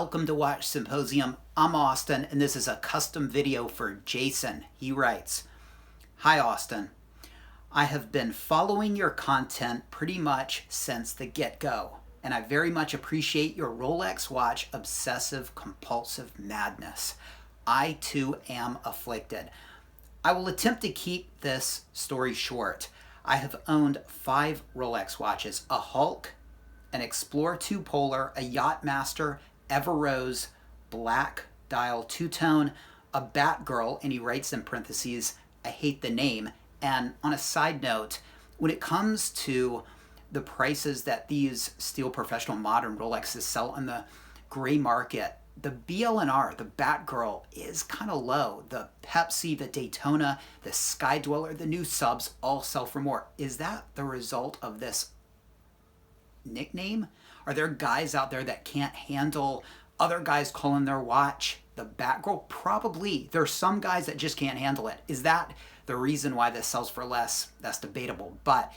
Welcome to Watch Symposium. I'm Austin, and this is a custom video for Jason. He writes, "Hi Austin, I have been following your content pretty much since the get-go, and I very much appreciate your Rolex watch obsessive compulsive madness. I too am afflicted. I will attempt to keep this story short. I have owned 5 Rolex watches, a Hulk, an Explorer 2 Polar, a Yacht-Master, Ever-Rose, black dial two-tone, a Batgirl," and he writes in parentheses, "I hate the name." And on a side note, when it comes to the prices that these Steel Professional modern Rolexes sell on the gray market, the BL&R, the Batgirl, is kind of low. The Pepsi, the Daytona, the Sky Dweller, the new subs all sell for more. Is that the result of this nickname? Are there guys out there that can't handle other guys calling their watch the Batgirl? Probably. There's some guys that just can't handle it. Is that the reason why this sells for less? That's debatable. But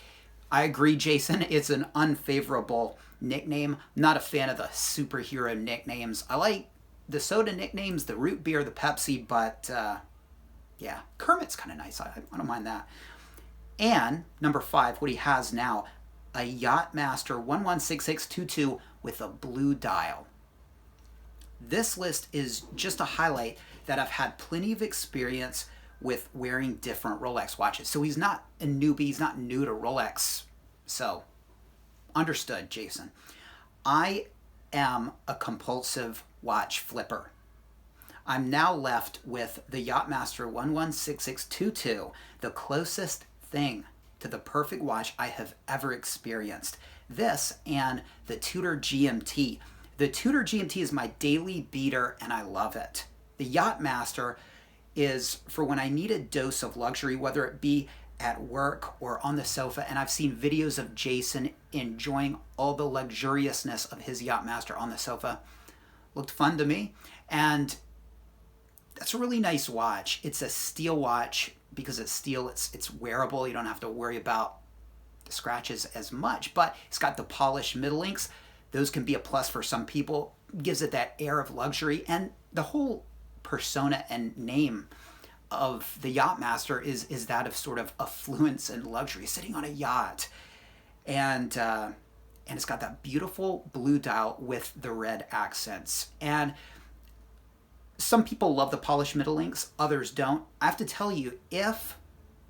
I agree, Jason, it's an unfavorable nickname. Not a fan of the superhero nicknames. I like the soda nicknames, the root beer, the Pepsi, but yeah, Kermit's kind of nice. I don't mind that. And number 5, what he has now, a Yacht-Master 116622 with a blue dial. This list is just a highlight that I've had plenty of experience with wearing different Rolex watches. So he's not a newbie, he's not new to Rolex. So, understood, Jason. I am a compulsive watch flipper. I'm now left with the Yacht-Master 116622, the closest thing to the perfect watch I have ever experienced. This and the Tudor GMT. The Tudor GMT is my daily beater and I love it. The Yacht-Master is for when I need a dose of luxury, whether it be at work or on the sofa, and I've seen videos of Jason enjoying all the luxuriousness of his Yacht-Master on the sofa. Looked fun to me, and that's a really nice watch. It's a steel watch. Because it's steel, it's wearable. You don't have to worry about the scratches as much, but it's got the polished middle links. Those can be a plus for some people. Gives it that air of luxury, and the whole persona and name of the Yacht-Master is that of sort of affluence and luxury, sitting on a yacht, and it's got that beautiful blue dial with the red accents. And some people love the polished middle links, others don't. I have to tell you, if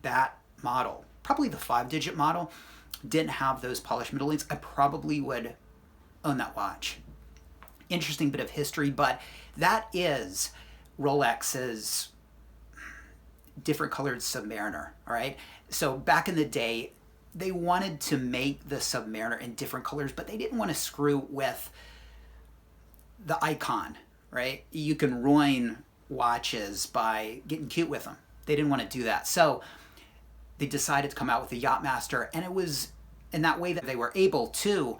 that model, probably the 5-digit model, didn't have those polished middle links, I probably would own that watch. Interesting bit of history, but that is Rolex's different colored Submariner, all right? So back in the day, they wanted to make the Submariner in different colors, but they didn't want to screw with the icon, right? You can ruin watches by getting cute with them. They didn't want to do that. So they decided to come out with the Yacht-Master, and it was in that way that they were able to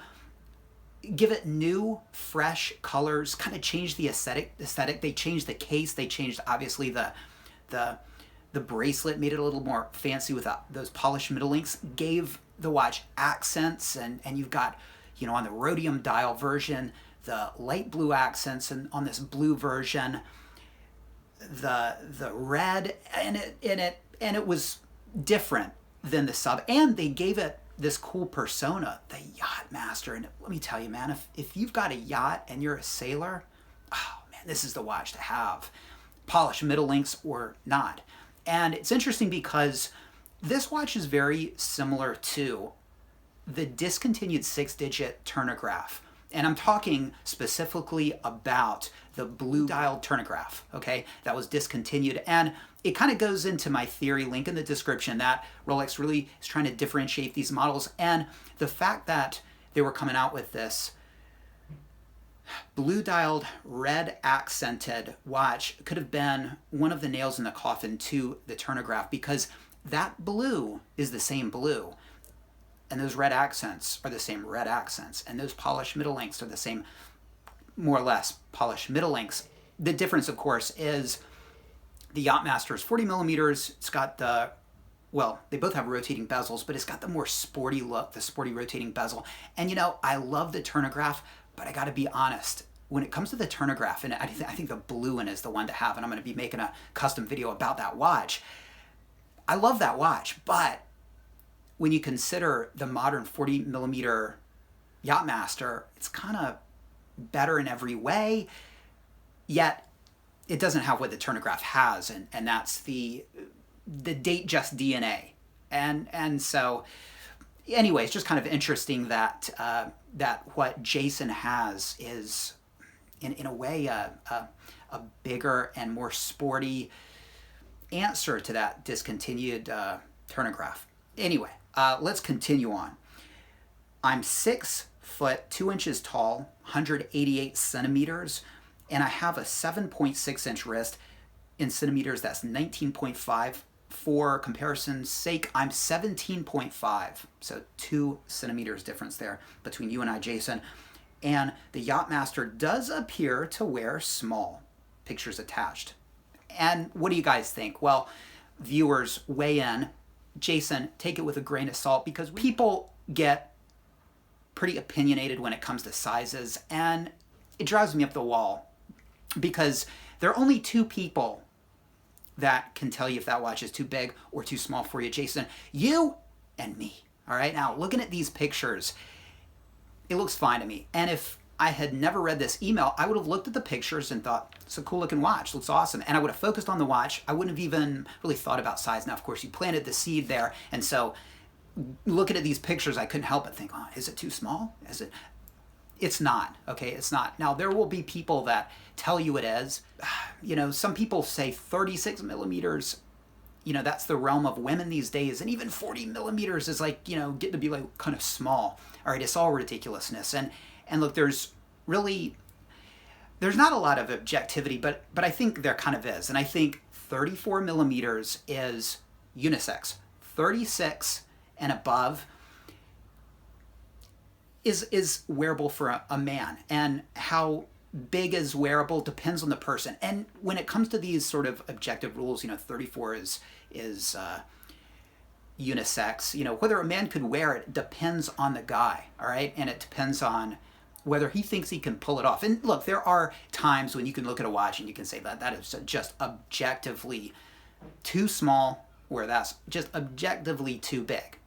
give it new, fresh colors, kind of change the aesthetic. They changed the case. They changed, obviously, the bracelet, made it a little more fancy with those polished middle links, gave the watch accents, and you've got, you know, on the rhodium dial version, the light blue accents, and on this blue version, the red, and it was different than the sub, and they gave it this cool persona, the Yacht-Master. And let me tell you, man, if you've got a yacht and you're a sailor, oh man, this is the watch to have, polished middle links or not. And it's interesting because this watch is very similar to the discontinued 6-digit turnograph. And I'm talking specifically about the blue dial turnograph, okay? That was discontinued. And it kind of goes into my theory, link in the description, that Rolex really is trying to differentiate these models. And the fact that they were coming out with this blue dialed, red accented watch could have been one of the nails in the coffin to the turnograph, because that blue is the same blue. And those red accents are the same red accents. And those polished middle links are the same, more or less, polished middle links. The difference, of course, is the Yacht-Master is 40 millimeters. It's got the, well, they both have rotating bezels, but it's got the more sporty look, the sporty rotating bezel. And, you know, I love the turnograph, but I got to be honest. when it comes to the chronograph, and I think the blue one is the one to have, and I'm going to be making a custom video about that watch. I love that watch, but when you consider the modern 40 millimeter Yacht-Master, it's kind of better in every way, yet it doesn't have what the chronograph has, and that's the Datejust DNA. And so anyway, it's just kind of interesting that that what Jason has is in a way a bigger and more sporty answer to that discontinued chronograph. Anyway, let's continue on. I'm 6 foot 2 inches tall, 188 centimeters, and I have a 7.6 inch wrist. In centimeters, that's 19.5. For comparison's sake, I'm 17.5, so 2 centimeters difference there between you and I, Jason. And the Yacht-Master does appear to wear small. Pictures attached. And what do you guys think? Well, viewers, weigh in. Jason, take it with a grain of salt, because people get pretty opinionated when it comes to sizes, and it drives me up the wall, because there are only 2 people that can tell you if that watch is too big or too small for you, Jason. You and me. All right, now looking at these pictures, it looks fine to me. And if I had never read this email, I would have looked at the pictures and thought, it's a cool looking watch, looks awesome. And I would have focused on the watch. I wouldn't have even really thought about size. Now, of course, you planted the seed there. And so looking at these pictures, I couldn't help but think, oh, is it too small? Is it? It's not, okay? It's not. Now, there will be people that tell you it is. You know, some people say 36 millimeters, you know, that's the realm of women these days. And even 40 millimeters is like, you know, getting to be like kind of small. All right, it's all ridiculousness. And look, there's not a lot of objectivity, but I think there kind of is. And I think 34 millimeters is unisex. 36 and above is wearable for a man, and how big is wearable depends on the person. And when it comes to these sort of objective rules, you know, 34 is unisex. You know, whether a man could wear it depends on the guy, all right? And it depends on whether he thinks he can pull it off. And look, there are times when you can look at a watch and you can say that is just objectively too small, or that's just objectively too big.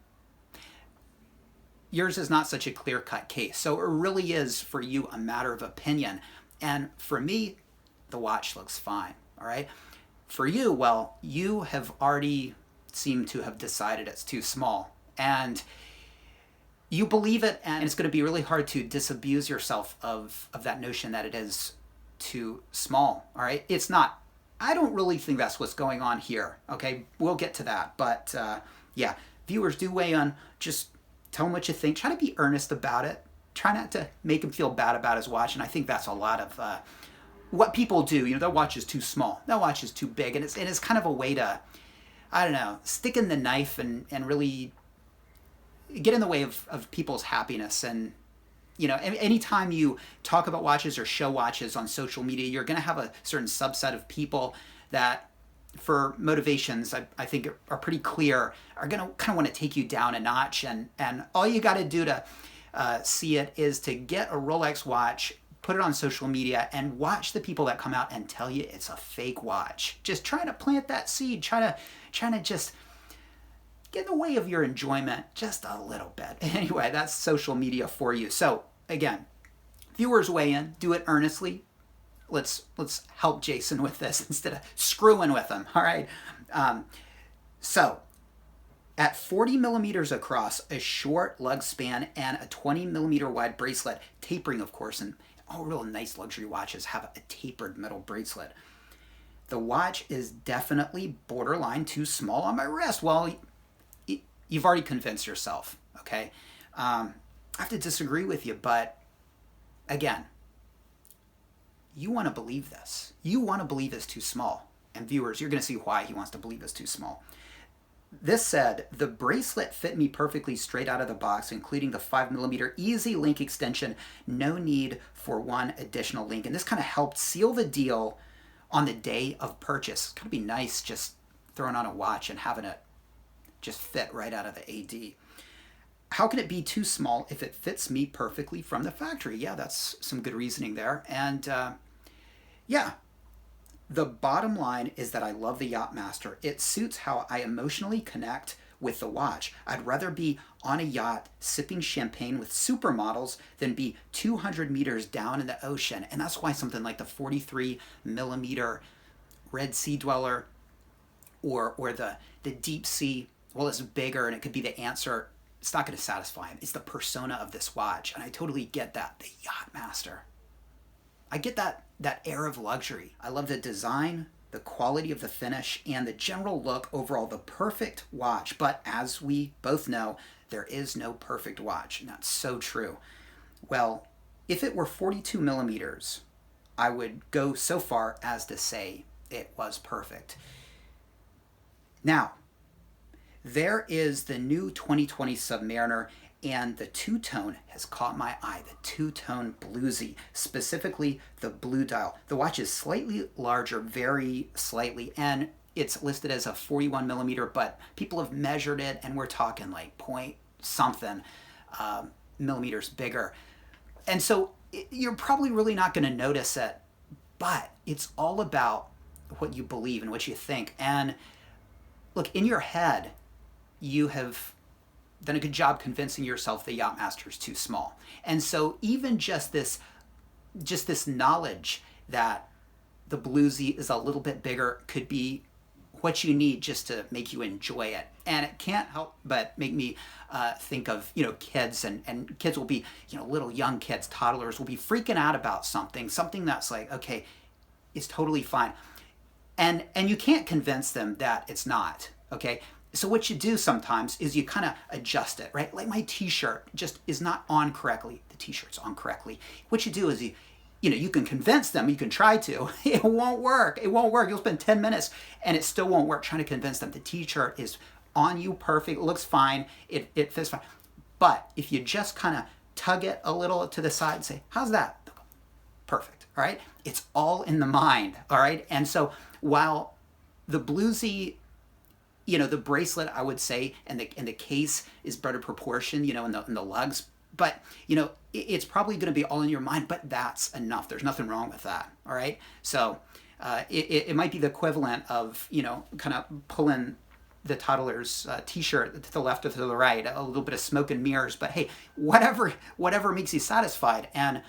Yours is not such a clear-cut case. So it really is, for you, a matter of opinion. And for me, the watch looks fine, all right? For you, well, you have already seemed to have decided it's too small. And you believe it, and it's going to be really hard to disabuse yourself of that notion that it is too small, all right? It's not. I don't really think that's what's going on here, okay? We'll get to that. But, yeah, viewers, do weigh in. Just tell him what you think. Try to be earnest about it. Try not to make him feel bad about his watch. And I think that's a lot of what people do. You know, that watch is too small. That watch is too big. And it's kind of a way to, I don't know, stick in the knife and really get in the way of people's happiness. And, you know, anytime you talk about watches or show watches on social media, you're going to have a certain subset of people that, for motivations I think are pretty clear, are going to kind of want to take you down a notch. And all you got to do to see it is to get a Rolex watch, put it on social media, and watch the people that come out and tell you it's a fake watch. Just trying to plant that seed, trying to just get in the way of your enjoyment just a little bit. Anyway, that's social media for you. So again, viewers, weigh in, do it earnestly. Let's help Jason with this instead of screwing with him, all right? So at 40 millimeters across, a short lug span, and a 20 millimeter wide bracelet, tapering, of course, and all real nice luxury watches have a tapered metal bracelet. The watch is definitely borderline too small on my wrist. Well, you've already convinced yourself, okay? I have to disagree with you, but again, you want to believe this. You want to believe it's too small. And viewers, you're going to see why he wants to believe it's too small. This said, the bracelet fit me perfectly straight out of the box, including the 5 millimeter easy link extension. No need for one additional link. And this kind of helped seal the deal on the day of purchase. It's going to be nice just throwing on a watch and having it just fit right out of the AD. how can it be too small if it fits me perfectly from the factory? Yeah, that's some good reasoning there. And yeah, the bottom line is that I love the Yacht-Master. It suits how I emotionally connect with the watch. I'd rather be on a yacht sipping champagne with supermodels than be 200 meters down in the ocean. And that's why something like the 43 millimeter Red Sea Dweller or the deep sea, well, it's bigger and it could be the answer. It's not going to satisfy him. It's the persona of this watch. And I totally get that. The Yacht-Master. I get that air of luxury. I love the design, the quality of the finish, and the general look overall. The perfect watch. But as we both know, there is no perfect watch. And that's so true. Well, if it were 42 millimeters, I would go so far as to say it was perfect. Now, there is the new 2020 Submariner, and the two-tone has caught my eye, the two-tone Bluesy, specifically the blue dial. The watch is slightly larger, very slightly, and it's listed as a 41 millimeter, but people have measured it, and we're talking like point something millimeters bigger. And so you're probably really not going to notice it, but it's all about what you believe and what you think. And look, in your head, you have done a good job convincing yourself the Yacht-Master is too small. And so even just this knowledge that the Bluesy is a little bit bigger could be what you need just to make you enjoy it. And it can't help but make me think of, kids, and kids will be, little young kids, toddlers will be freaking out about something that's like, okay, it's totally fine. And you can't convince them that it's not, okay? So what you do sometimes is you kind of adjust it, right? Like my t-shirt just is not on correctly. The t-shirt's on correctly. What you do is you can convince them, you can try to. It won't work. It won't work. You'll spend 10 minutes and it still won't work trying to convince them the t-shirt is on you perfect, it looks fine, it fits fine. But if you just kind of tug it a little to the side and say, how's that? Perfect, all right? It's all in the mind, all right? And so while the Bluesy, the bracelet, I would say, and the case is better proportion, in the lugs. But, it's probably going to be all in your mind, but that's enough. There's nothing wrong with that, all right? So it might be the equivalent of, kind of pulling the toddler's t-shirt to the left or to the right, a little bit of smoke and mirrors. But hey, whatever makes you satisfied, and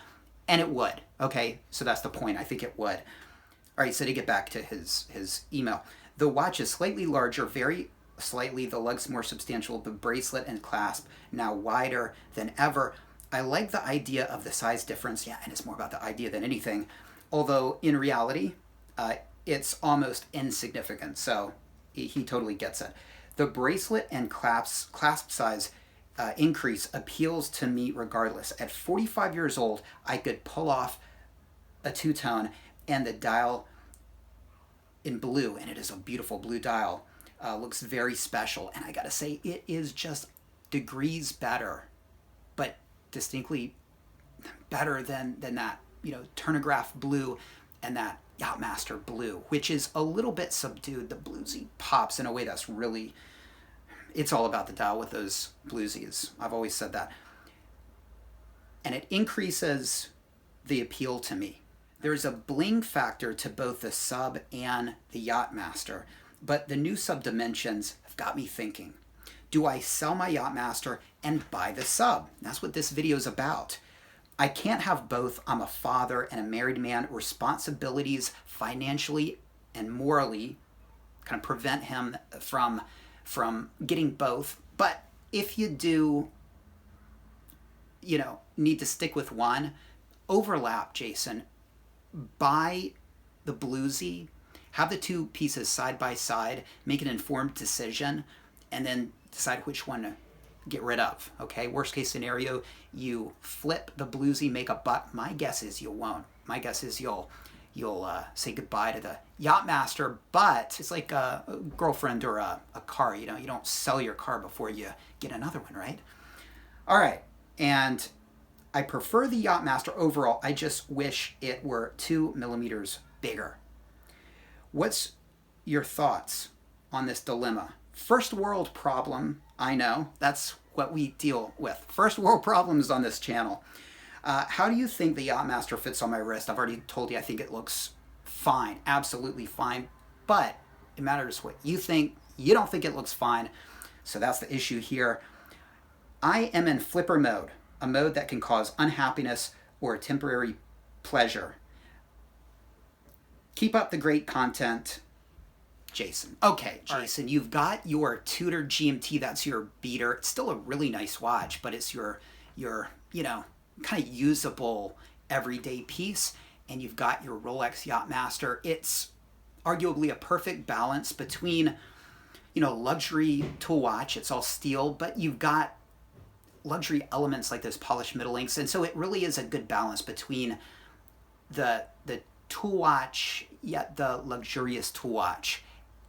it would, okay? So that's the point. I think it would. All right, so to get back to his email. The watch is slightly larger, very slightly. The lugs more substantial. The bracelet and clasp now wider than ever. I like the idea of the size difference. Yeah, and it's more about the idea than anything. Although in reality, it's almost insignificant. So he totally gets it. The bracelet and clasp size increase appeals to me regardless. At 45 years old, I could pull off a two-tone and the dial in blue, and it is a beautiful blue dial. Looks very special, and I gotta say, it is just degrees better, but distinctly better than that, Turnograph blue and that Yacht-Master blue, which is a little bit subdued. The Bluesy pops in a way that's really, it's all about the dial with those Bluesies. I've always said that. And it increases the appeal to me. There's a bling factor to both the Sub and the Yacht-Master, but the new Sub dimensions have got me thinking. Do I sell my Yacht-Master and buy the Sub? That's what this video is about. I can't have both. I'm a father and a married man. Responsibilities financially and morally kind of prevent him from getting both. But if you do, need to stick with one, overlap, Jason. Buy the Bluesy, have the two pieces side by side, make an informed decision, and then decide which one to get rid of, okay? Worst case scenario, you flip the Bluesy, make a buck. My guess is you won't. My guess is you'll say goodbye to the Yacht-Master, but it's like a girlfriend or a car, you don't sell your car before you get another one, right? All right, and I prefer the Yacht-Master overall. I just wish it were 2 millimeters bigger. What's your thoughts on this dilemma? First world problem, I know. That's what we deal with. First world problems on this channel. How do you think the Yacht-Master fits on my wrist? I've already told you I think it looks fine, absolutely fine, but it matters what you think. You don't think it looks fine, so that's the issue here. I am in flipper mode, a mode that can cause unhappiness or temporary pleasure. Keep up the great content, Jason. Okay, Jason, you've got your Tudor GMT. That's your beater. It's still a really nice watch, but it's your kind of usable everyday piece. And you've got your Rolex Yacht-Master. It's arguably a perfect balance between, luxury to watch. It's all steel, but you've got luxury elements like those polished middle links. And so it really is a good balance between the tool watch, yet the luxurious tool watch.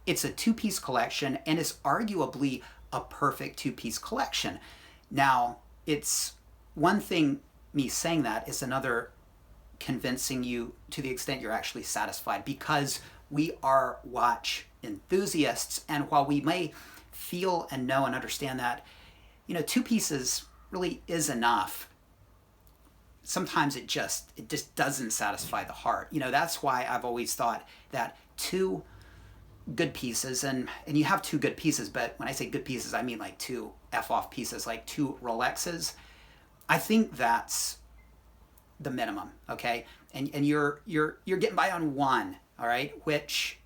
It's a two-piece collection, and it's arguably a perfect two-piece collection. Now, it's one thing me saying that is another convincing you to the extent you're actually satisfied, because we are watch enthusiasts, and while we may feel and know and understand that, two pieces really is enough, sometimes it just doesn't satisfy the heart. That's why I've always thought that two good pieces, and you have two good pieces, but when I say good pieces, I mean like two F-off pieces, like two Rolexes. I think that's the minimum, okay? And you're getting by on one, all right? Which,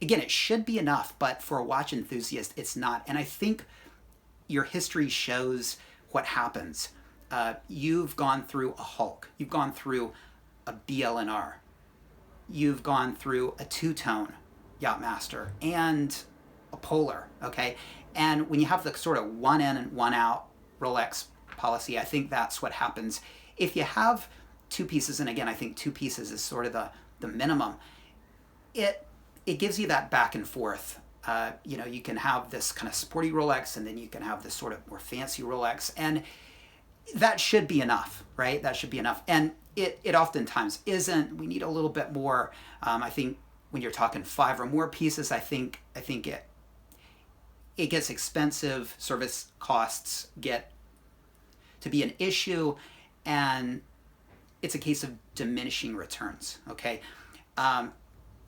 again, it should be enough, but for a watch enthusiast, it's not. And I think your history shows what happens. You've gone through a Hulk. You've gone through a BLNR. You've gone through a two-tone Yacht-Master and a Polar, okay? And when you have the sort of one in and one out Rolex policy, I think that's what happens. If you have two pieces, and again, I think two pieces is sort of the minimum, it gives you that back and forth. You can have this kind of sporty Rolex, and then you can have this sort of more fancy Rolex, and that should be enough, right? That should be enough. And it oftentimes isn't. We need a little bit more. I think when you're talking 5 or more pieces, I think it gets expensive. Service costs get to be an issue, and it's a case of diminishing returns, okay?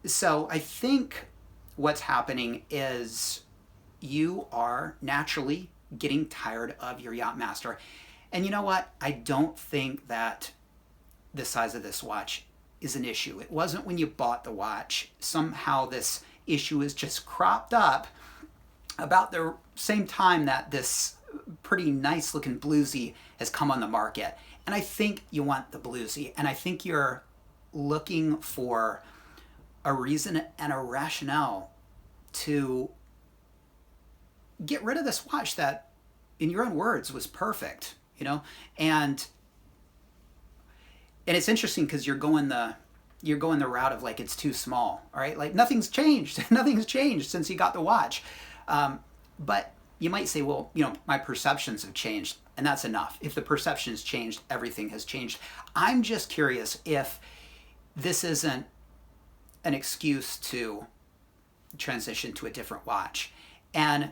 So I think what's happening is you are naturally getting tired of your Yacht-Master. And you know what? I don't think that the size of this watch is an issue. It wasn't when you bought the watch. Somehow this issue is just cropped up about the same time that this pretty nice looking Bluesy has come on the market. And I think you want the Bluesy, and I think you're looking for a reason and a rationale to get rid of this watch that, in your own words, was perfect, and it's interesting because you're going the route of like, it's too small, all right? Like, nothing's changed. Nothing's changed since you got the watch. But you might say, well, my perceptions have changed, and that's enough. If the perception's changed, everything has changed. I'm just curious if this isn't an excuse to transition to a different watch. And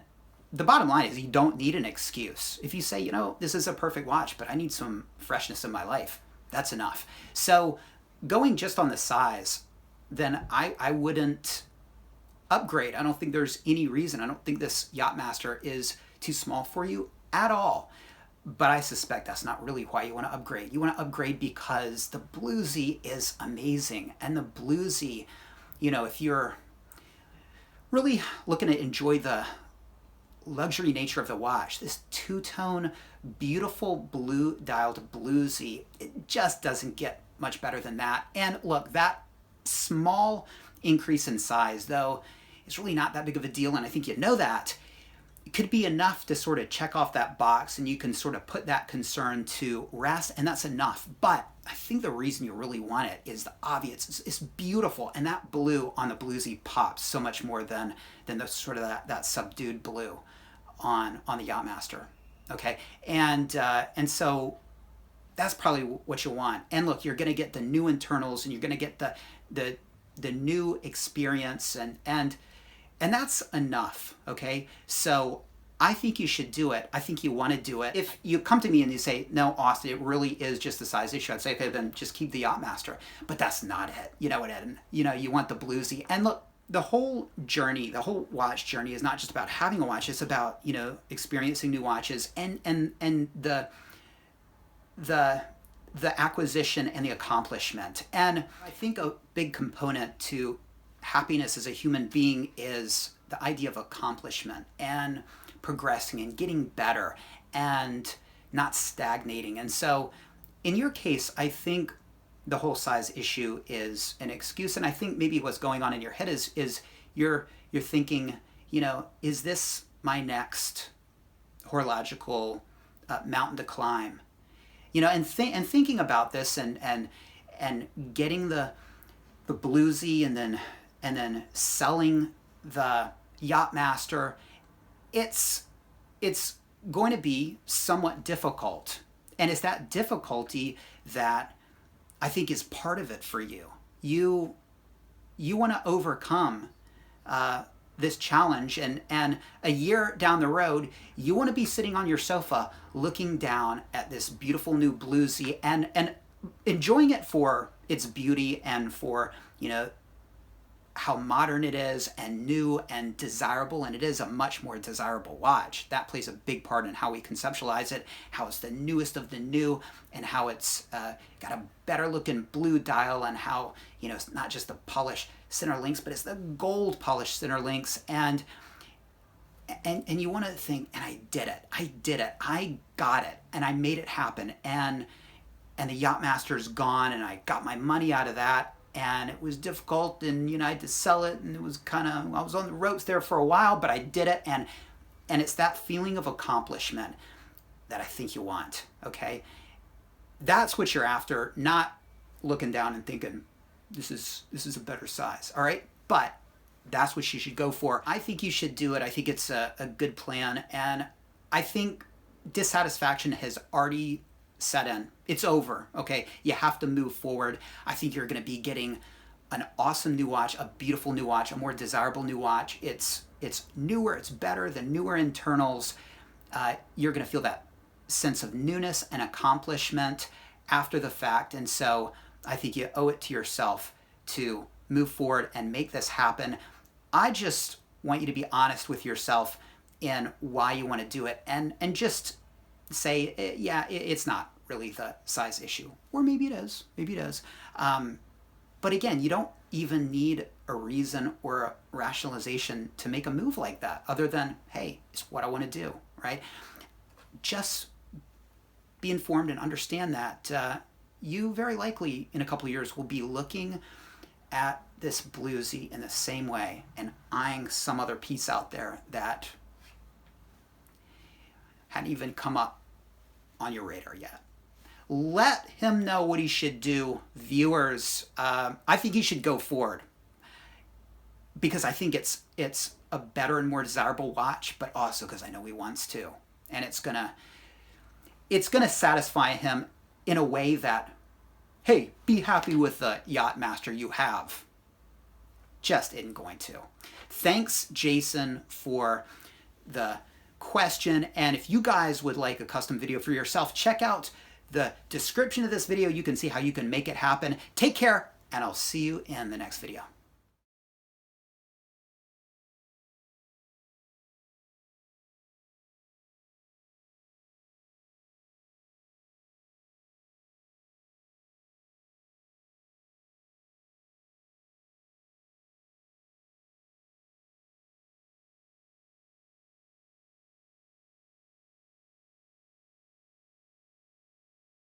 the bottom line is, you don't need an excuse. If you say, this is a perfect watch, but I need some freshness in my life, that's enough. So going just on the size, then I wouldn't upgrade. I don't think there's any reason. I don't think this Yacht-Master is too small for you at all. But I suspect that's not really why you want to upgrade. You want to upgrade because the Bluesy is amazing. And the Bluesy, if you're really looking to enjoy the luxury nature of the watch, this two-tone, beautiful blue dialed Bluesy, it just doesn't get much better than that. And look, that small increase in size, though, is really not that big of a deal, and I think that. It could be enough to sort of check off that box, and you can sort of put that concern to rest, and that's enough. But I think the reason you really want it is the obvious. It's beautiful, and that blue on the Bluesy pops so much more than the sort of that subdued blue on the Yacht-Master. Okay, and so that's probably what you want. And look, you're going to get the new internals, and you're going to get the new experience, and that's enough. Okay, so I think you should do it. I think you want to do it. If you come to me and you say, no, Austin, it really is just a size issue, I'd say, okay, then just keep the Yacht-Master. But that's not it. You know what, Ed? You know, you want the Bluesy. And look, the whole journey, the whole watch journey is not just about having a watch. It's about, you know, experiencing new watches and the acquisition and the accomplishment. And I think a big component to happiness as a human being is the idea of accomplishment and progressing and getting better and not stagnating. And so in your case, I think the whole size issue is an excuse. And I think maybe what's going on in your head is you're thinking, you know, is this my next horological mountain to climb? You know, and thinking about this and getting the Bluesy and then selling the Yacht-Master, it's going to be somewhat difficult. And it's that difficulty that I think is part of it for you. You want to overcome this challenge, and a year down the road, you want to be sitting on your sofa looking down at this beautiful new Bluesy and enjoying it for its beauty and for, you know, how modern it is and new and desirable, and it is a much more desirable watch. That plays a big part in how we conceptualize it, how it's the newest of the new, and how it's got a better looking blue dial, and how, you know, it's not just the polished center links, but it's the gold polished center links, and you want to think, and I did it, I got it, and I made it happen, and the Yacht-Master's gone, and I got my money out of that. And it was difficult, and, you know, I had to sell it, and it was kind of, I was on the ropes there for a while, but I did it, and it's that feeling of accomplishment that I think you want, okay? That's what you're after, not looking down and thinking, this is a better size, all right? But that's what you should go for. I think you should do it. I think it's a good plan, and I think dissatisfaction has already set in. It's over, okay? You have to move forward. I think you're going to be getting an awesome new watch, a beautiful new watch, a more desirable new watch. It's newer, it's better, the newer internals. You're going to feel that sense of newness and accomplishment after the fact. And so I think you owe it to yourself to move forward and make this happen. I just want you to be honest with yourself in why you want to do it, and just say, yeah, it's not really the size issue. Or maybe it is. But again, you don't even need a reason or a rationalization to make a move like that, other than, hey, it's what I want to do, right? Just be informed and understand that you very likely in a couple of years will be looking at this Bluesy in the same way and eyeing some other piece out there that hadn't even come up on your radar yet. Let him know what he should do. Viewers, I think he should go forward, because I think it's a better and more desirable watch, but also because I know he wants to, and it's gonna satisfy him in a way that, hey, be happy with the Yacht-Master you have. Just isn't going to. Thanks, Jason, for the question. And if you guys would like a custom video for yourself, check out the description of this video. You can see how you can make it happen. Take care, and I'll see you in the next video.